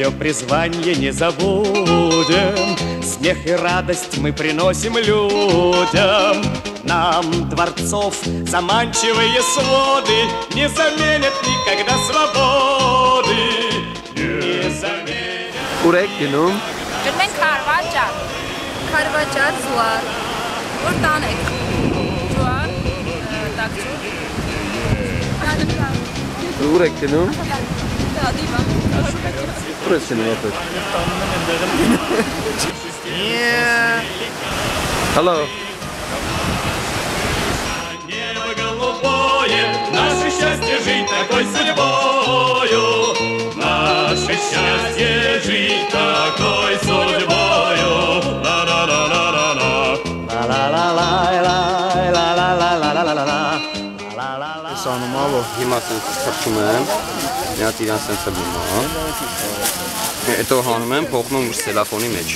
свое призвание не забудем. Смех и радость мы приносим людям. Нам дворцов заманчивые своды не заменят никогда свободы. Не заменят. Урекинум. Գնում ենք Խարվաճար։ Խարվաճար զուար։ Որ տանեք։ Զուար, տակչուր։ Урեկինում։ Դադիվա։ Պրեսինում ապետ։ Hello. Небо голубое, наше счастье жить такой судьбою. Наше счастье жить такой судьбою. Ла-ла-ла-ла-ла-ла. Ла-ла-ла-ла-ла-ла-ла-ла-ла-ла-ла. Սանումալը հիմա սենց թրչում եմ, միատ իրան սենց եմ իմա, հետո հանում եմ, փոխում եմ ուր սելաֆոնի մեջ,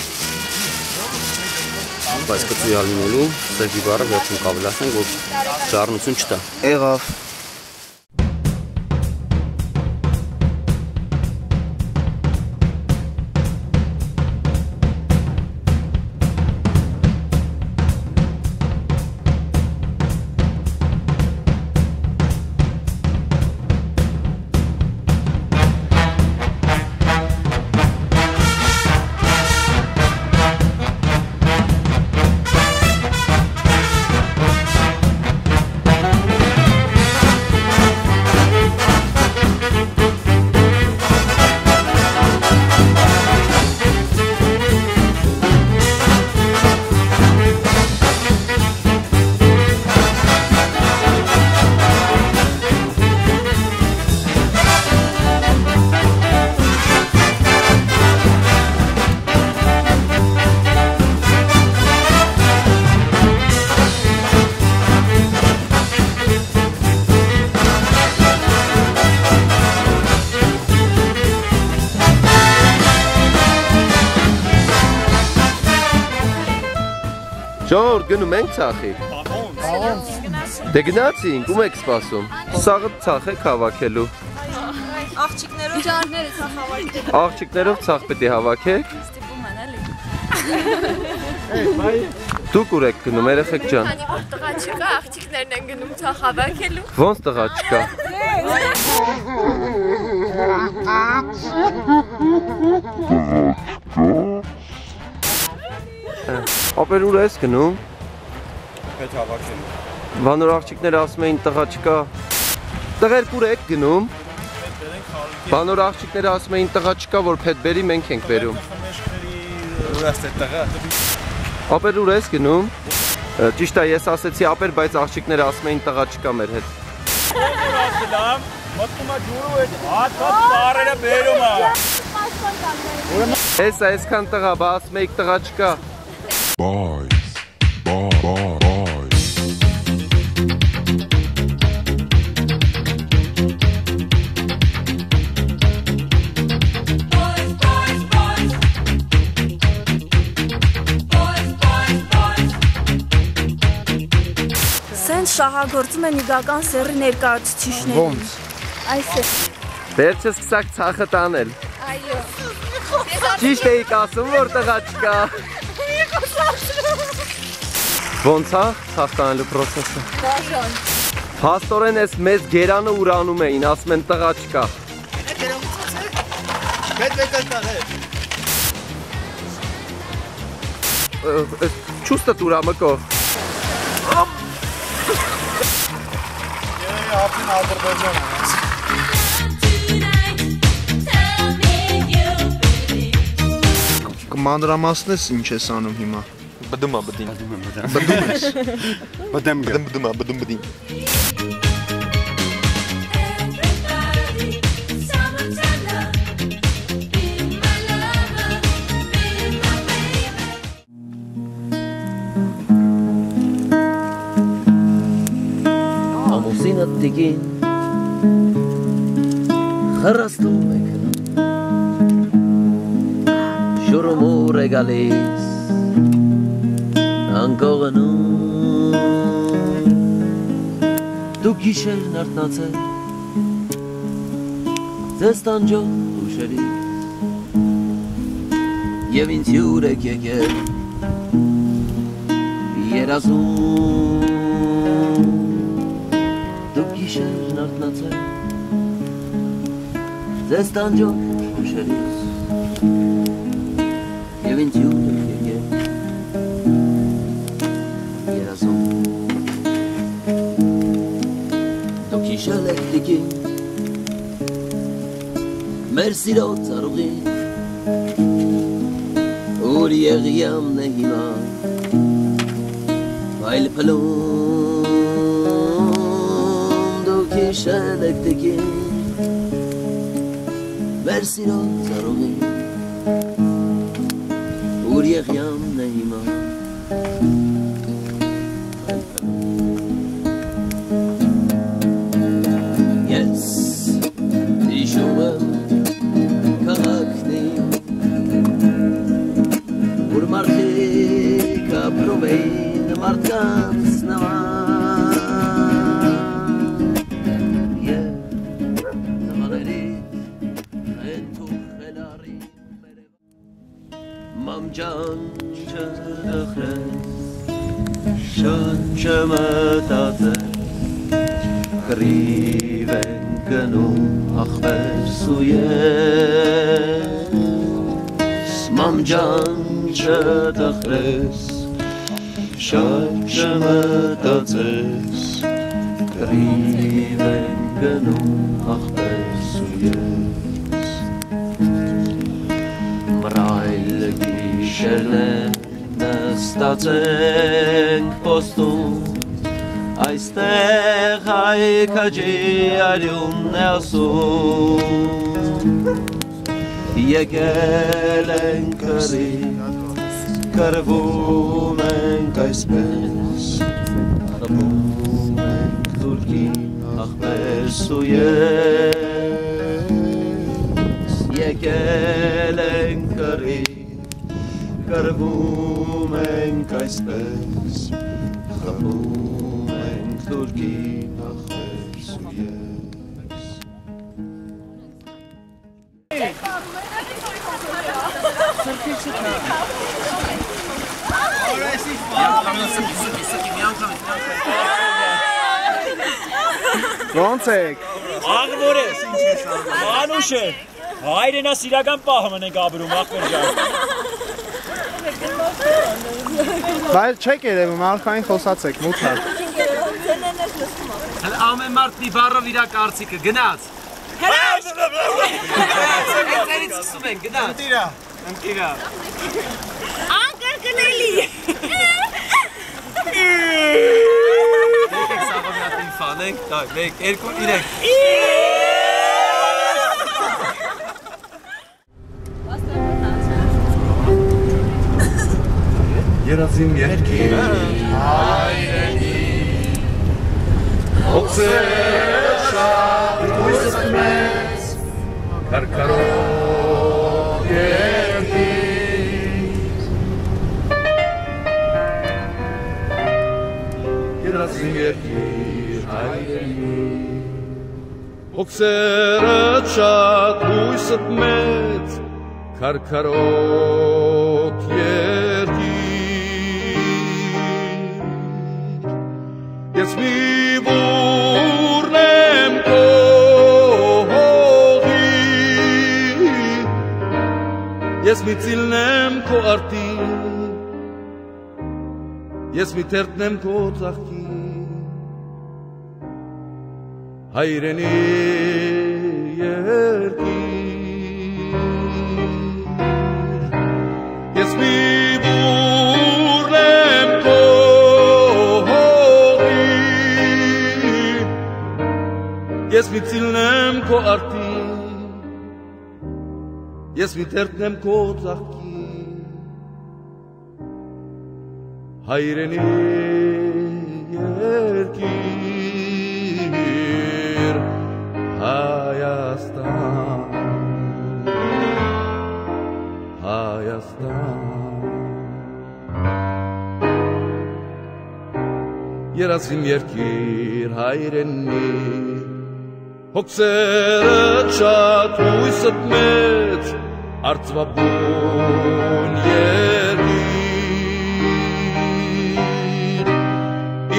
բայց կծույալ լինելու, սեվի բարը վերջում կավելացնենք, որ ժառնություն չտա։ Եղավ։ Ժողովուրդ գնում ենք ցախի։ Դե գնացինք, ում եք սպասում։ Սաղը ցախ եք հավաքելու։ Աղջիկներով ջարները ցախ հավաքել։ Աղջիկներով ցախ պետք է հավաքեք։ Ստիպում են էլի։ Դուք ուր եք գնում, երեխեք ջան։ Քանի որ տղա չկա, աղջիկներն են գնում ցախ հավաքելու։ Ոնց տղա չկա։ Ապեր ուր ես գնում։ Պետ հավաքելու։ Բանոր աղջիկները ասում էին տղա չկա։ Տղերք ուր եք գնում։ Բանոր աղջիկները ասում էին տղա չկա, որ փետ բերի մենք ենք բերում։ Ապեր ուր ես գնում։ Ճիշտ է, ես ասեցի ապեր, բայց աղջիկները ասում էին տղա չկա մեր հետ։ Ես այսքան տղա, բա ասում եք տղա չկա։ Boys, boys. Սենց շահագործում են իգական սերի ներկայացուցիչներին։ Ոնց։ Այս է։ Վերջը սկսակ ցախը տանել։ Այո։ Ճիշտ էիք ասում, որ տղա չկա։ Ոնց է ցախ տանելու պրոցեսը։ Բաժան։ Փաստորեն էս մեծ գերանը ուրանում էին, ասում են տղա չկա։ Չուստը տուրա մկո։ Ապին Ադրբեջան Մանրամասնես ինչ ես անում հիմա։ Բդում բդին։ Բդում ես։ Բդեմ գա։ Բդում բդին։ Ամուսինը տիկին խրաստում է քնում Շուրումուր է գալիս անկողնում Դու գիշերն արթնացել ձեզ տանջող ուշերից Եվ ինձ հյուր եք եկել երազում Դուք գիշերն արթնացել Ձեզ տանջող ուշերից Եվ ինձ հյուր եք եկել երազում Դուք հիշել եք տիկին Մեր սիրո ծառուղին Ուր եղյամն է հիմա Այլ փլում Դուք հիշել եք տիկին Մեր սիրո ծառուղին Ուր եղյամն է հիմա Այլ փլում Ես հիշում եմ Մարդիկ ապրում էին մարդկանց նման Եվ նմաներից են թուխել առին Մամջան չդխրես Շատ չմտածել Կռիվ են գնում ախվերս ու ես Մամջան չդխրես, շատ չմտածես, կռիվ են գնում ախպես ու ես Մռայլ գիշերն են նստած ենք պոստում Այստեղ հայ քաջի արյունն է ասում Եկել են կռիվ Կռվում ենք այսպես, խմում ենք թուրքին ախպես ու ես Եկել ենք կռիվ, կռվում ենք այսպես, խմում ենք թուրքին ախպես ու ես Ոնց եք։ Աղբոր ես, Մանուշ է, հայրենա սիրական պահը մնենք աբրում, աղբոր ջան։ Բայց չեք երևում, արխային խոսած եք, մութար։ Հələ ամեն մարդ մի բառով իրա կարծիքը, գնաց։ Հետերից սկսում ենք, գնաց։ Ընտիրա։ Անկրկնելի։ Եկեք սաղամյատին ֆանենք, տակ, մեկ, երկու, իրեք։ Երազիմ երկիր հայրենի Հոգսերը շատ հույսս մեծ Կարկարող երկիր Երազիմ երկիր հայրենի Հոգսերը շատ հույսս մեծ Կարկարող երկիր Ես մի բուրն եմ քո հողի Ես մի ծիլն եմ քո արտին Ես մի թերթն եմ քո ծաղկի Հայրենի երկիր Ես մի բուրն եմ քո Ես մի ծիլն եմ քո արտին, ես մի թերթն եմ քո ծաղկի, հայրենի երկիր, Հայաստան, Հայաստան, երազիմ երկիր, հայրենի, Հոգսերը շատ հույսդ մեծ, արծվաբուն երկիր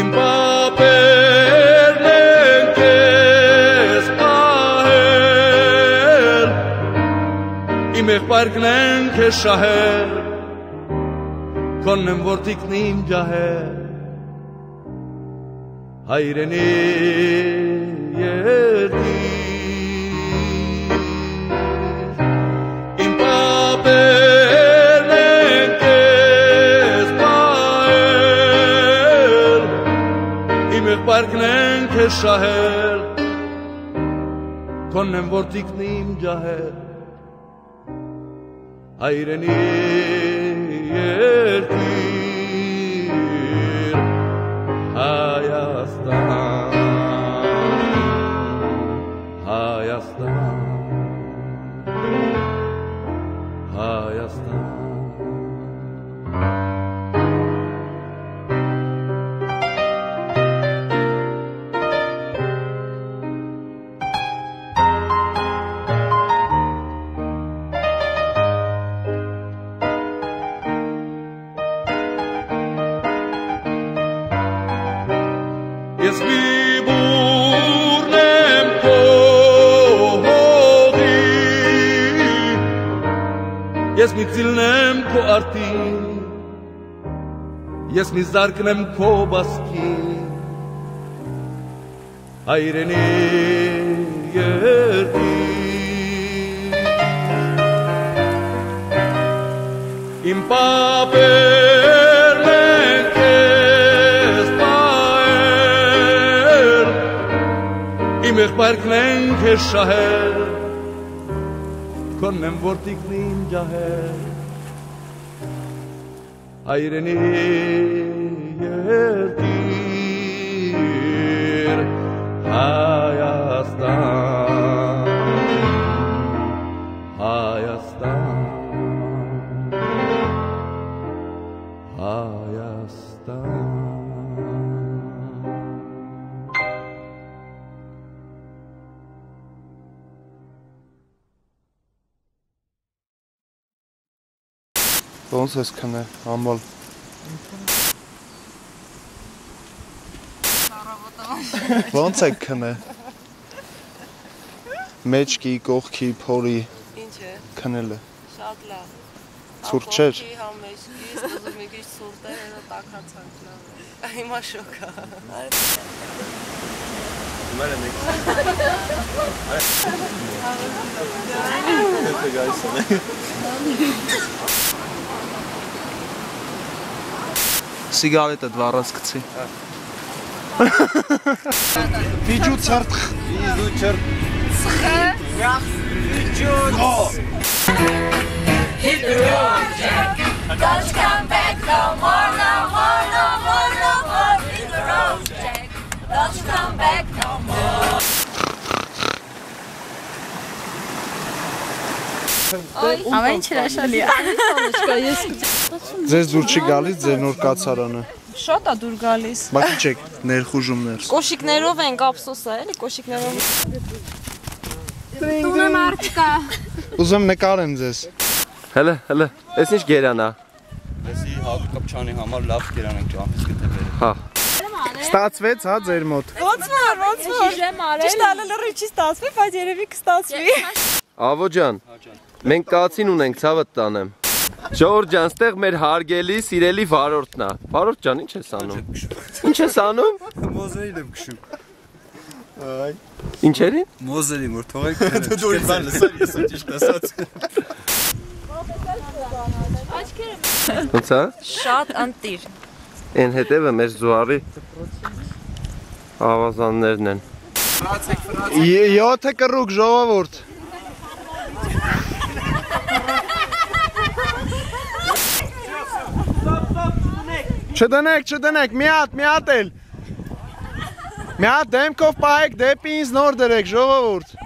իմ պապերն են քեզ պահել իմ եղբայրքն են քեզ շահել քոնն եմ որդիկն իմ ջահել հայրենի երկիր իմ պապերն են քեզ պահել իմ եղբայրքն են քեզ շահել քոնն եմ որդիկն իմ ջահել հայրենի երկիր Հայաստան Հայաստան Հայաստան Ես մի բուրն եմ քո հողի Ես մի ծիլն եմ քո արտին Ես մի զարկն եմ քո բասկի Հայրենի երկիր Իմ պապերն են քեզ պահել Իմ եղբայրքն են քեզ շահել Քոնն եմ որդիկն իմ ջահել Հայրենի երկիր Հայաստան Հայաստան Հայաստան Ոնց ես քնել, ամոլ։ Ոնց եք քնել։ Մեջքի, կողքի, փորի։ Ինչ է։ Քնելը։ Շատ լավ։ Ցուրտ չէր։ Համեջքից ուզում մի քիչ ցուրտ է, հետո տաքացանք լավ է։ Հիմա շոկ է։ Մերը մեկ։ Սիգարետը դվառած գցի։ Վիջու ցարտ։ Իզու չր։ Hit the road, Jack. Don't come back no more, no more, no more, no more. Hit the road, Jack. Don't come back no more. Ամեն ինչ հրաշալի է։ Ձեզ դուր չի գալիս ձեր նոր կացարանը։ Շատ է դուր գալիս։ Բայց ինչ եք ներխուժումներ։ Կոշիկներով ենք ափսոսը, էլի կոշիկներով։ Տունը մարդ կա։ Ուզում նկարեմ ձեզ։ Հələ, այս ինչ գերան է։ Էսի Հակոբ Կապչյանի համար լավ գերան ենք ճամփից գտել։ Հա։ Ստացվեց, հա, ձեր մոտ։ Ոնց որ։ Ճիշտ է, լրի չի ստացվի, բայց երևի կստացվի։ Ավո ջան, մենք կացին ունենք, ցավդ տանեմ։ Ժողովուրդ ջան, ստեղ մեր հարգելի, սիրելի վարորդն է։ Վարորդ ջան, ինչ ես անում։ Ինչ ես անում։ Մոզերին եմ քշում։ Այ։ Ինչերին։ Մոզերին որ թողեք։ Դու ինձ լսել ես ճիշտ ասած։ Ոնց է։ Շատ անտիր։ Այն հետևը մեր զուարի ավազաններն են։ 7 կռուկ ժողովուրդ։ Չդնեք, մի հատ էլ։ Մի հատ դեմքով պահեք դեպի ինձ նոր դրեք ժողովուրդ։